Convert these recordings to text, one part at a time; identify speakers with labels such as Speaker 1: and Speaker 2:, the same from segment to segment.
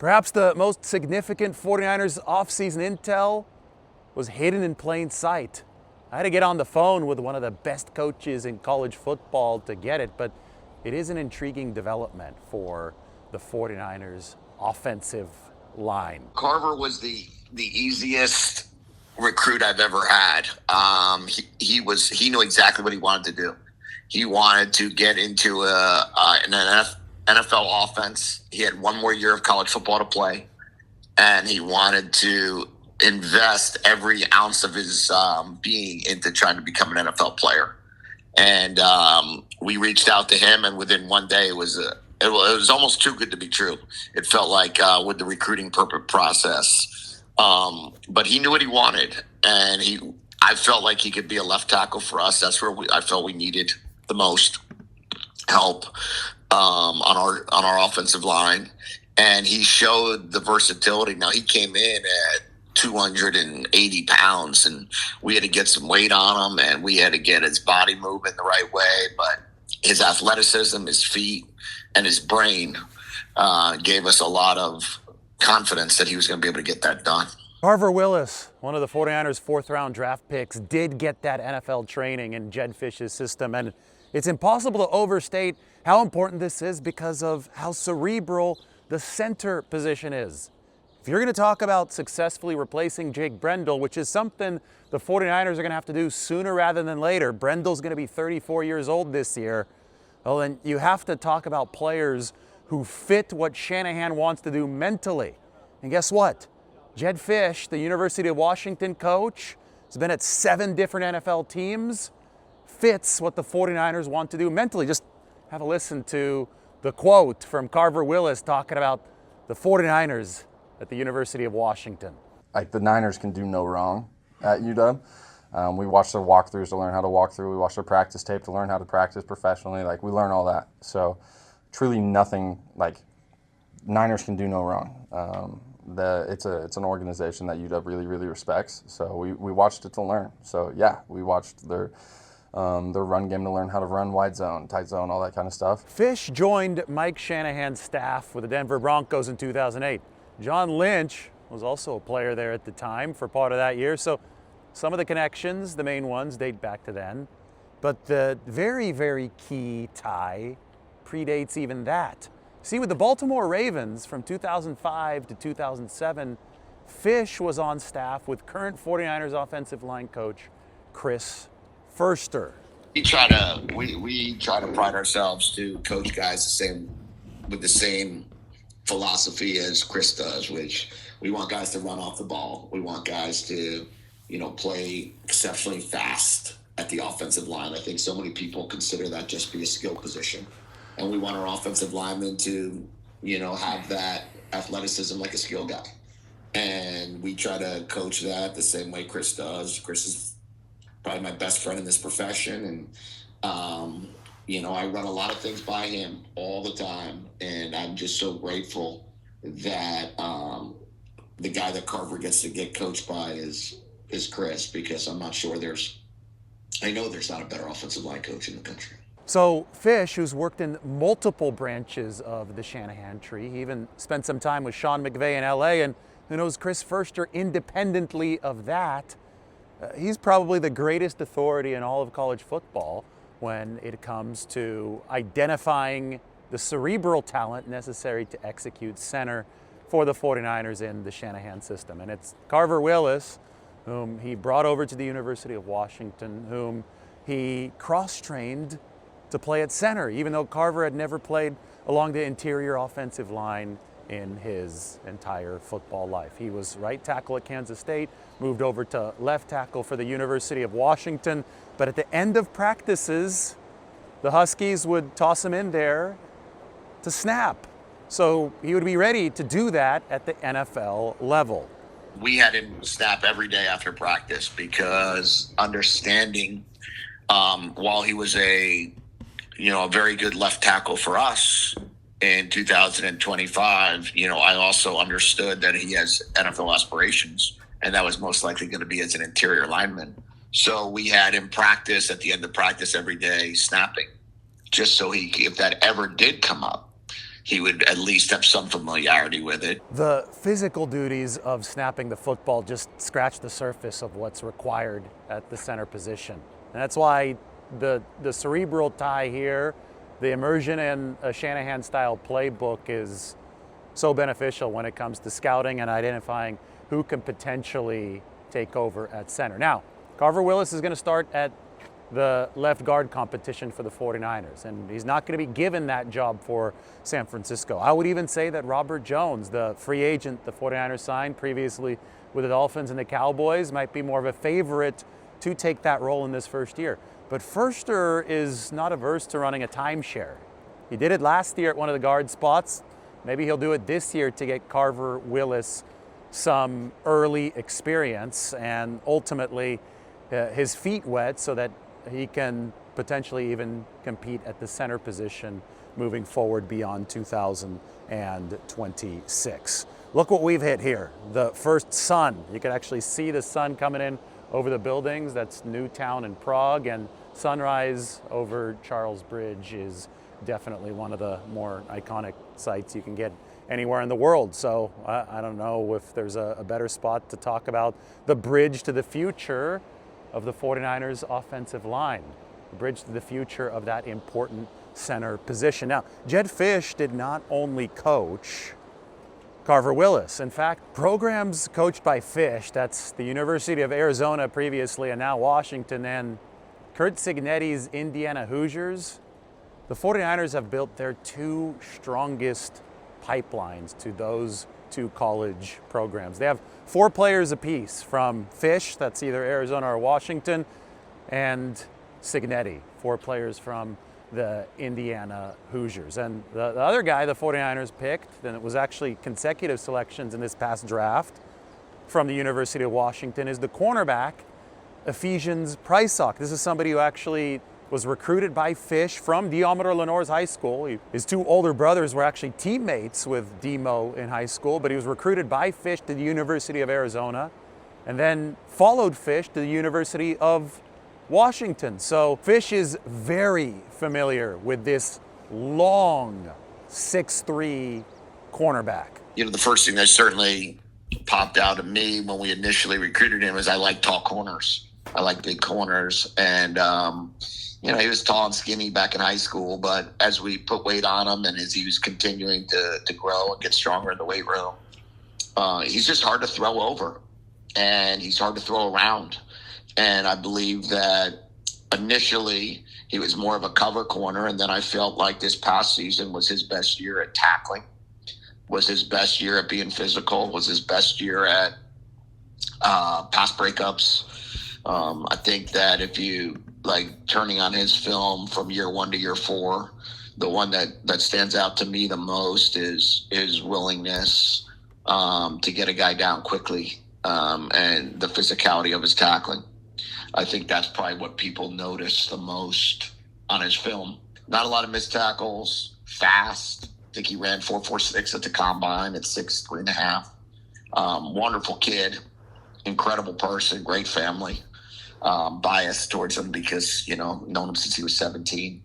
Speaker 1: Perhaps the most significant 49ers offseason intel was hidden in plain sight. I had to get on the phone with one of the best coaches in college football to get it, but it is an intriguing development for the 49ers offensive line.
Speaker 2: Carver was the easiest recruit I've ever had. He knew exactly what he wanted to do. He wanted to get into an NFL offense. He had one more year of college football to play, and he wanted to invest every ounce of his being into trying to become an NFL player. And we reached out to him, and within one day, it was almost too good to be true. It felt like with the recruiting process. But he knew what he wanted, and I felt like he could be a left tackle for us. That's where I felt we needed the most help on our offensive line, and he showed the versatility. Now, he came in at 280 pounds, and we had to get some weight on him, and we had to get his body moving the right way. But his athleticism, his feet, and his brain gave us a lot of confidence that he was going to be able to get that done.
Speaker 1: Carver Willis, one of the 49ers' fourth-round draft picks, did get that NFL training in Jedd Fisch's system, and it's impossible to overstate how important this is because of how cerebral the center position is. If you're going to talk about successfully replacing Jake Brendel, which is something the 49ers are going to have to do sooner rather than later, Brendel's going to be 34 years old this year, well, then you have to talk about players who fit what Shanahan wants to do mentally. And guess what? Jedd Fisch, the University of Washington coach, has been at 7 different NFL teams, fits what the 49ers want to do mentally. Just have a listen to the quote from Carver Willis talking about the 49ers at the University of Washington.
Speaker 3: Like, the Niners can do no wrong at UW. We watch their walkthroughs to learn how to walk through. We watch their practice tape to learn how to practice professionally. Like, we learn all that. So truly nothing, like, Niners can do no wrong. It's an organization that UW really, really respects. So we watched it to learn. So yeah, we watched their run game to learn how to run wide zone, tight zone, all that kind of stuff.
Speaker 1: Fisch joined Mike Shanahan's staff with the Denver Broncos in 2008. John Lynch was also a player there at the time for part of that year. So some of the connections, the main ones, date back to then. But the very, very key tie predates even that. See, with the Baltimore Ravens from 2005 to 2007, Fisch was on staff with current 49ers offensive line coach Chris Foerster.
Speaker 2: We try to pride ourselves to coach guys with the same philosophy as Chris does, which we want guys to run off the ball. We want guys to, play exceptionally fast at the offensive line. I think so many people consider that just be a skill position. And we want our offensive linemen to, have that athleticism like a skill guy. And we try to coach that the same way Chris does. Chris is probably my best friend in this profession. And, I run a lot of things by him all the time. And I'm just so grateful that the guy that Carver gets to get coached by is Chris, because I'm not sure I know there's not a better offensive line coach in the country.
Speaker 1: So Fisch, who's worked in multiple branches of the Shanahan tree, he even spent some time with Sean McVay in LA, and who knows Chris Foerster independently of that. He's probably the greatest authority in all of college football when it comes to identifying the cerebral talent necessary to execute center for the 49ers in the Shanahan system. And it's Carver Willis, whom he brought over to the University of Washington, whom he cross-trained to play at center, even though Carver had never played along the interior offensive line in his entire football life. He was right tackle at Kansas State, moved over to left tackle for the University of Washington, but at the end of practices, the Huskies would toss him in there to snap. So he would be ready to do that at the NFL level.
Speaker 2: We had him snap every day after practice because understanding while he was a very good left tackle for us in 2025, I also understood that he has NFL aspirations, and that was most likely going to be as an interior lineman. So we had him practice at the end of practice every day, snapping, just so if that ever did come up, he would at least have some familiarity with it.
Speaker 1: The physical duties of snapping the football just scratch the surface of what's required at the center position. And that's why the cerebral tie here, the immersion in a Shanahan-style playbook is so beneficial when it comes to scouting and identifying who can potentially take over at center. Now, Carver Willis is going to start at the left guard competition for the 49ers, and he's not going to be given that job for San Francisco. I would even say that Robert Jones, the free agent the 49ers signed previously with the Dolphins and the Cowboys, might be more of a favorite to take that role in this first year. But Foerster is not averse to running a timeshare. He did it last year at one of the guard spots. Maybe he'll do it this year to get Carver Willis some early experience and ultimately his feet wet so that he can potentially even compete at the center position moving forward beyond 2026. Look what we've hit here. The first sun. You can actually see the sun coming in over the buildings. That's Newtown in Prague, and sunrise over Charles Bridge is definitely one of the more iconic sights you can get anywhere in the world. So I don't know if there's a better spot to talk about the bridge to the future of the 49ers offensive line, the bridge to the future of that important center position. Now, Jedd Fisch did not only coach Carver Willis. In fact, programs coached by Fisch, that's the University of Arizona previously and now Washington, and Curt Cignetti's Indiana Hoosiers, the 49ers have built their two strongest pipelines to those two college programs. They have 4 players apiece from Fisch, that's either Arizona or Washington, and Cignetti, 4 players from the Indiana Hoosiers. And the other guy the 49ers picked, and it was actually consecutive selections in this past draft from the University of Washington, is the cornerback, Ephesians Prysock. This is somebody who actually was recruited by Fisch from Diomedar Lenoir's high school. His 2 older brothers were actually teammates with Demo in high school, but he was recruited by Fisch to the University of Arizona and then followed Fisch to the University of Washington. So Fisch is very familiar with this long 6'3" cornerback.
Speaker 2: You know, the first thing that certainly popped out at me when we initially recruited him is I like tall corners. I like big corners. And, you know, he was tall and skinny back in high school, but as we put weight on him and as he was continuing to grow and get stronger in the weight room, he's just hard to throw over and he's hard to throw around. And I believe that initially he was more of a cover corner, and then I felt like this past season was his best year at tackling, was his best year at being physical, was his best year at pass breakups. I think that if you like turning on his film from year 1 to year 4, the one that stands out to me the most is his willingness to get a guy down quickly and the physicality of his tackling. I think that's probably what people notice the most on his film. Not a lot of missed tackles, fast. I think he ran 4.46 at the combine at 6'3.5". Wonderful kid, incredible person, great family. Biased towards him because, you know, known him since he was 17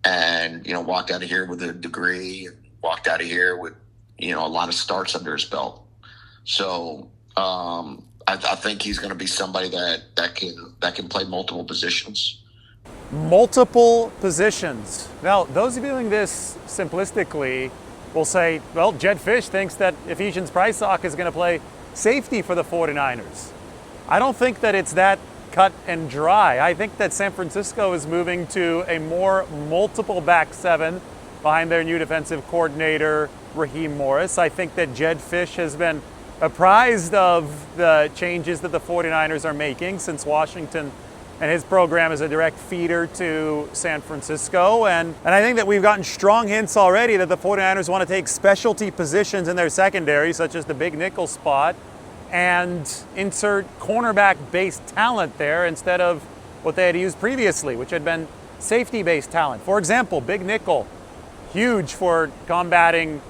Speaker 2: and, you know, walked out of here with a degree and walked out of here with, you know, a lot of starts under his belt. So I think he's going to be somebody that can play multiple positions.
Speaker 1: Multiple positions. Now, those of you doing this simplistically will say, well, Jedd Fisch thinks that Ephesians Prysock is going to play safety for the 49ers. I don't think that it's that cut and dry. I think that San Francisco is moving to a more multiple back 7 behind their new defensive coordinator, Raheem Morris. I think that Jedd Fisch has been apprised of the changes that the 49ers are making since Washington and his program is a direct feeder to San Francisco. And I think that we've gotten strong hints already that the 49ers want to take specialty positions in their secondary, such as the big nickel spot, and insert cornerback-based talent there instead of what they had used previously, which had been safety-based talent. For example, big nickel, huge for combating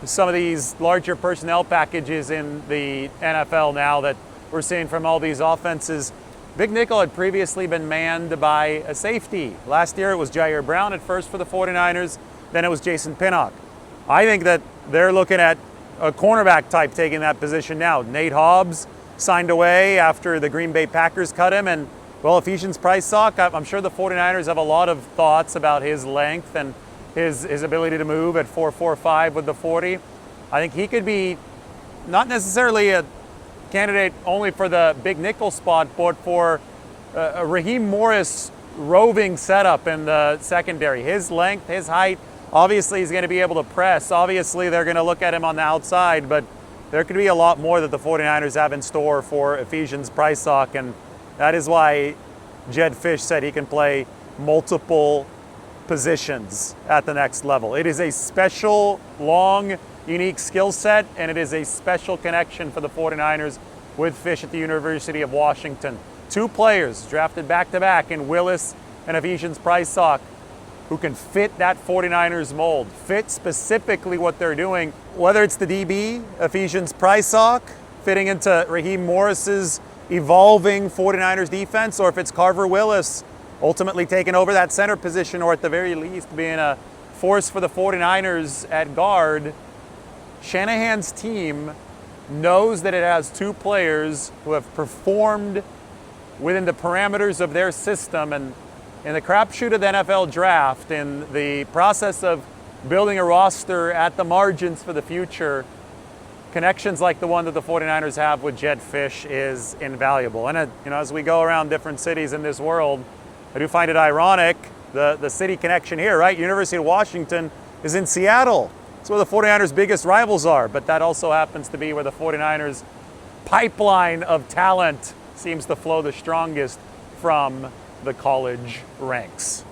Speaker 1: some of these larger personnel packages in the NFL now that we're seeing from all these offenses. Big nickel had previously been manned by a safety. Last year it was Jair Brown at first for the 49ers, then it was Jason Pinnock. I think that they're looking at a cornerback type taking that position now. Nate Hobbs signed away after the Green Bay Packers cut him, and well, Ephesians Prysock, I'm sure the 49ers have a lot of thoughts about his length and his ability to move at 4.45 with the 40. I think he could be not necessarily a candidate only for the big nickel spot, but for a Raheem Morris roving setup in the secondary. His length, his height, obviously he's going to be able to press. Obviously they're going to look at him on the outside, but there could be a lot more that the 49ers have in store for Ephesians Prysock, and that is why Jedd Fisch said he can play multiple positions at the next level. It is a special, long, unique skill set, and it is a special connection for the 49ers with Fisch at the University of Washington. Two players drafted back-to-back in Willis and Ephesians Prysock who can fit that 49ers mold, fit specifically what they're doing, whether it's the DB, Ephesians Prysock, fitting into Raheem Morris's evolving 49ers defense, or if it's Carver Willis ultimately taking over that center position, or at the very least being a force for the 49ers at guard. Shanahan's team knows that it has two players who have performed within the parameters of their system, and in the crapshoot of the NFL draft, in the process of building a roster at the margins for the future, connections like the one that the 49ers have with Jedd Fisch is invaluable. And as we go around different cities in this world, I do find it ironic, the city connection here, right? University of Washington is in Seattle. It's where the 49ers' biggest rivals are, but that also happens to be where the 49ers' pipeline of talent seems to flow the strongest from the college ranks.